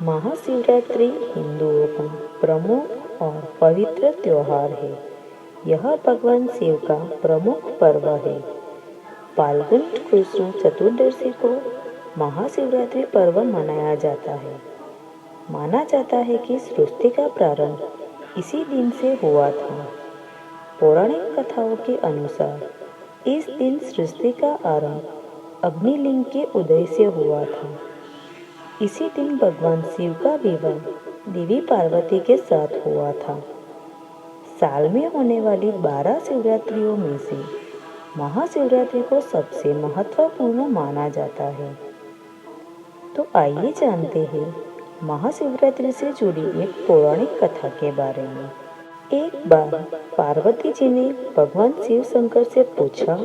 महाशिवरात्रि हिंदुओं का प्रमुख और पवित्र त्योहार है। यह भगवान शिव का प्रमुख पर्व है। फाल्गुन कृष्ण चतुर्दशी को महाशिवरात्रि पर्व मनाया जाता है। माना जाता है कि सृष्टि का प्रारंभ इसी दिन से हुआ था। पौराणिक कथाओं के अनुसार इस दिन सृष्टि का आरंभ अग्निलिंग के उदय से हुआ था। इसी दिन भगवान शिव का विवाह देवी पार्वती के साथ हुआ था। साल में होने वाली 12 शिवरात्रियों में से महाशिवरात्रि को सबसे महत्वपूर्ण माना जाता है। तो आइए जानते हैं महाशिवरात्रि से जुड़ी एक पौराणिक कथा के बारे में। एक बार पार्वती जी ने भगवान शिव शंकर से पूछा,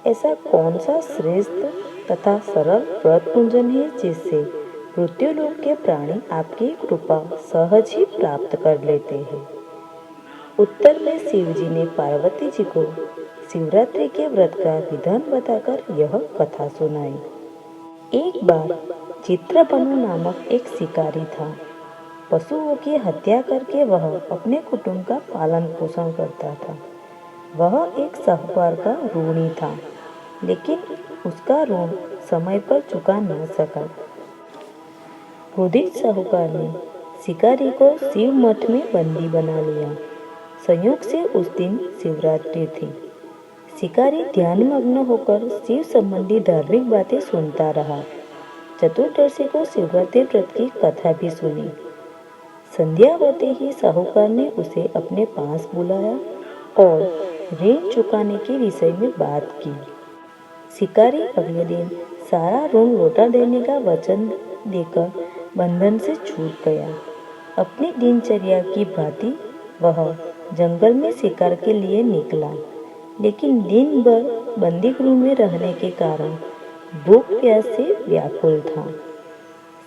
ऐसा कौन सा श्रेष्ठ तथा सरल व्रत पूजन है जिससे मृत्युलोक के प्राणी आपकी कृपा सहज ही प्राप्त कर लेते हैं। उत्तर में शिव जी ने पार्वती जी को शिवरात्रि के व्रत का विधान बताकर यह कथा सुनाई। एक बार चित्रबनु नामक एक शिकारी था। पशुओं की हत्या करके वह अपने कुटुंब का पालन पोषण करता था। वह एक साहूकार का ऋणी था, लेकिन उसका ऋण समय पर चुका न सका। क्रोधित साहूकार ने शिकारी को शिव मठ में बंदी बना लिया। संयोग से उस दिन शिवरात्रि थी। शिकारी ध्यानमग्न होकर शिव संबंधी धार्मिक बातें सुनता रहा। चतुर्दशी को शिवरात्रि व्रत की कथा भी सुनी। संध्या होते ही साहूकार ने उसे अपने पास बुलाया और ऋण चुकाने के विषय में बात की। शिकारी अगले दिन सारा ऋण लौटा देने का वचन देकर बंधन से छूट गया। अपनी दिनचर्या की भांति वह जंगल में शिकार के लिए निकला, लेकिन दिन भर बंदी गृह में रहने के कारण भूख प्यास से व्याकुल था।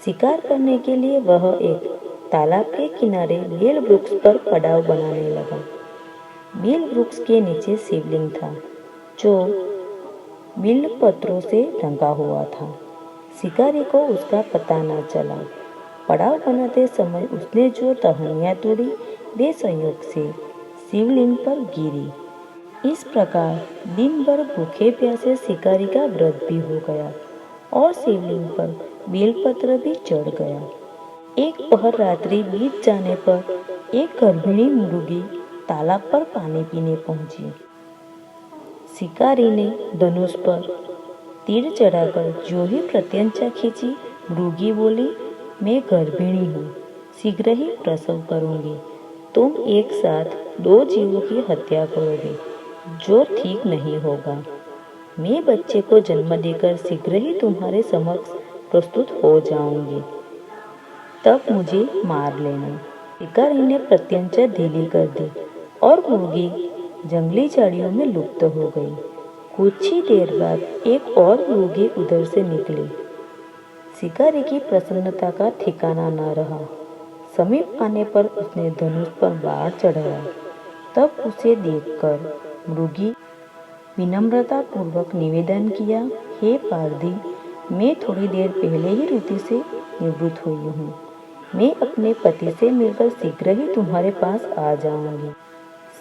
शिकार करने के लिए वह एक तालाब के किनारे बेल वृक्ष पर पड़ाव बनाने लगा। बेल वृक्ष के नीचे शिवलिंग था, जो बिल्व पत्रों से ढंका हुआ था। शिकारी को उसका पता न चला। पड़ाव बनाते समय उसने जो टहनियाँ तोड़ी वे संयोग से शिवलिंग पर गिरी। इस प्रकार दिन भर भूखे प्यासे शिकारी का व्रत भी हो गया और शिवलिंग पर बेलपत्र भी चढ़ गया। एक पहर रात्रि बीत जाने पर एक गर्भिणी मुर्गी तालाब पर पानी पीने पहुंची। शिकारी ने धनुष पर तीर चढ़ाकर जो ही प्रत्यंचा खींची, मृगी बोली, मैं गर्भिणी हूँ, शीघ्र ही प्रसव करूंगी। तुम एक साथ 2 जीवों की हत्या करोगे, जो ठीक नहीं होगा। मैं बच्चे को जन्म देकर शीघ्र ही तुम्हारे समक्ष प्रस्तुत हो जाऊंगी, तब मुझे मार लेना। शिकारी ने प्रत्यंचा ढीली कर दी और मुर्गी जंगली झाड़ियों में लुप्त हो गई। कुछ ही देर बाद एक और मुर्गी उधर से निकली। शिकारी की प्रसन्नता का ठिकाना न रहा। समीप आने पर उसने धनुष पर बाण चढ़ाया। तब उसे देखकर मृगी विनम्रता पूर्वक निवेदन किया, हे पारधी, मैं थोड़ी देर पहले ही ऋतु से निवृत्त हुई हूँ। मैं अपने पति से मिलकर शीघ्र ही तुम्हारे पास आ जाऊंगी।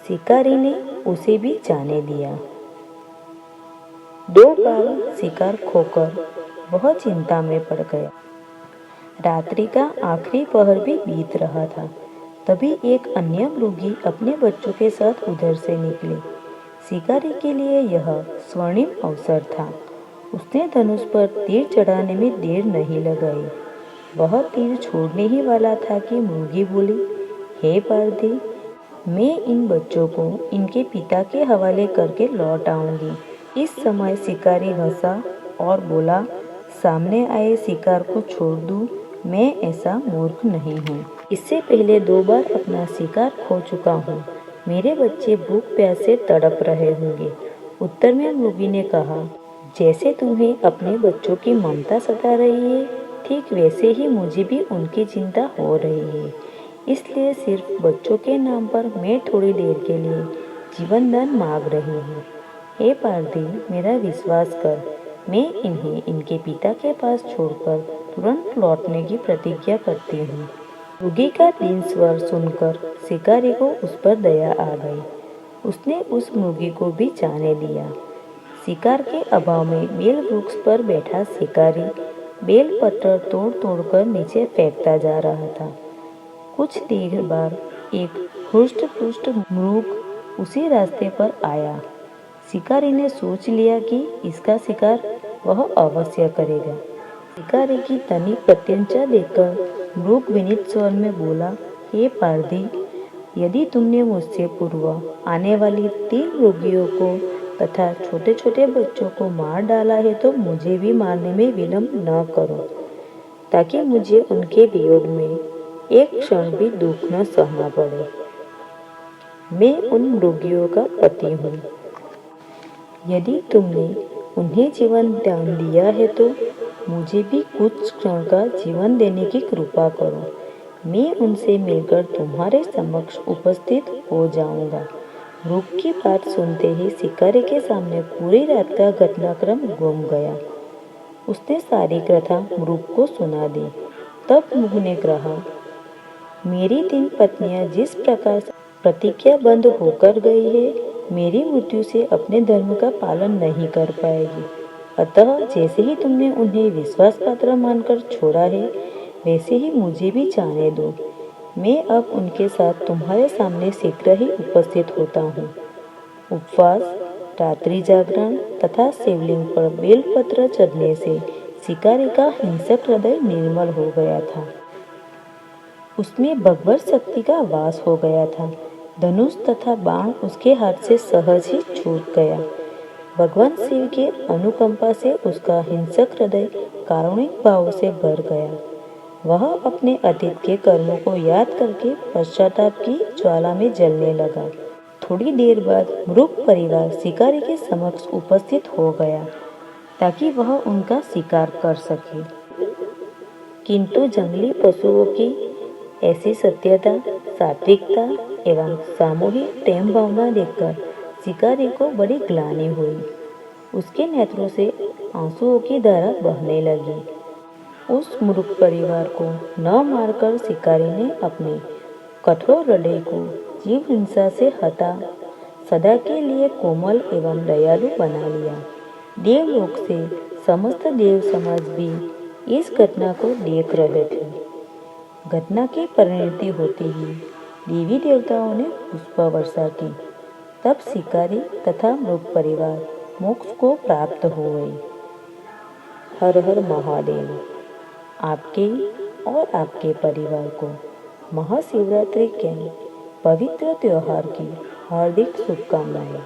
शिकारी ने उसे भी जाने दिया। 2 बार शिकार खोकर वह चिंता में पड़ गया। रात्रि का आखिरी पहर भी बीत रहा था। तभी एक अन्य मृगी अपने बच्चों के साथ उधर से निकली। शिकारी के लिए यह स्वर्णिम अवसर था। उसने धनुष पर तीर चढ़ाने में देर नहीं लगाई। वह तीर छोड़ने ही वाला था कि मुर्गी बोली, हे पारधी, मैं इन बच्चों को इनके पिता के हवाले करके लौट आऊंगी। इस समय शिकारी हंसा और बोला, सामने आए शिकार को छोड़ दूं, मैं ऐसा मूर्ख नहीं हूँ। इससे पहले 2 बार अपना शिकार खो चुका हूँ। मेरे बच्चे भूख प्यास से तड़प रहे होंगे। उत्तर में मुर्गी ने कहा, जैसे तुम्हें अपने बच्चों की ममता सता रही है, ठीक वैसे ही मुझे भी उनकी चिंता हो रही है। इसलिए सिर्फ बच्चों के नाम पर मैं थोड़ी देर के लिए जीवन दान मांग रही हूँ। हे पारधी, मेरा विश्वास कर, मैं इन्हें इनके पिता के पास छोड़कर तुरंत लौटने की प्रतिज्ञा करती हूँ। मृगी का दीन स्वर सुनकर शिकारी को उस पर दया आ गई। उसने उस मृगी को भी जाने दिया। शिकार के अभाव में बेल वृक्ष पर बैठा शिकारी बेल पत्र तोड़ तोड़कर नीचे फेंकता जा रहा था। कुछ देर बाद एक हुष्ट पुष्ट मृग उसी रास्ते पर आया। शिकारी ने सोच लिया कि इसका शिकार वह अवश्य करेगा। शिकारी की तनी प्रत्यंचा देखकर मृग विनीत स्वर में बोला, हे पारधी, यदि तुमने मुझसे पूर्व आने वाली 3 मृगियों को तथा छोटे छोटे बच्चों को मार डाला है तो मुझे भी मारने में विलंब न करो, ताकि मुझे उनके वियोग में एक क्षण भी दुख न सहना पड़े। मैं उन मृगियों का पति हूँ। यदि तुमने उन्हें जीवन दान दिया है तो मुझे भी कुछ क्षण का जीवन देने की कृपा करो। मैं उनसे मिलकर तुम्हारे समक्ष उपस्थित हो जाऊंगा। मृग की बात सुनते ही शिकारी के सामने पूरी रात का घटनाक्रम घूम गया। उसने सारी कथा मृग को सुना दी। तब मृग ने कहा, मेरी 3 पत्नियां जिस प्रकार प्रतिज्ञाबद्ध होकर गई है, मेरी मृत्यु से अपने धर्म का पालन नहीं कर पाएगी। अतः जैसे ही तुमने उन्हें विश्वास पात्र मानकर छोड़ा है, वैसे ही मुझे भी जाने दो। मैं अब उनके साथ तुम्हारे सामने शीघ्र ही उपस्थित होता हूँ। उपवास, रात्रि जागरण तथा शिवलिंग पर बेलपत्र चढ़ने से शिकारी का हिंसक हृदय निर्मल हो गया था। उसमें भगवत शक्ति का वास हो गया था। धनुष तथा बाण उसके हाथ से सहज ही छूट गया। भगवान शिव के अनुकंपा से उसका हिंसक हृदय कारुणिक भाव से भर गया। वह अपने अतीत के कर्मों को याद करके पश्चाताप की ज्वाला में जलने लगा। थोड़ी देर बाद मृग परिवार शिकारी के समक्ष उपस्थित हो गया ताकि वह उनका शिकार कर सके। किंतु जंगली पशुओं की ऐसी सत्यता, सात्विकता एवं सामूहिक प्रेम भावना देखकर शिकारी को बड़ी ग्लानि हुई। उसके नेत्रों से आंसुओं की धारा बहने लगी। उस मृग परिवार को न मारकर शिकारी ने अपने कठोर हृदय को जीव हिंसा से हटा सदा के लिए कोमल एवं दयालु बना लिया। देवलोक से समस्त देव समाज भी इस घटना को देख रहे थे। घटना की परिणति होती ही देवी देवताओं ने पुष्प वर्षा की। तब शिकारी तथा मृग परिवार मोक्ष को प्राप्त हो गई। हर हर महादेव। आपके और आपके परिवार को महाशिवरात्रि के पवित्र त्योहार की हार्दिक शुभकामनाएं।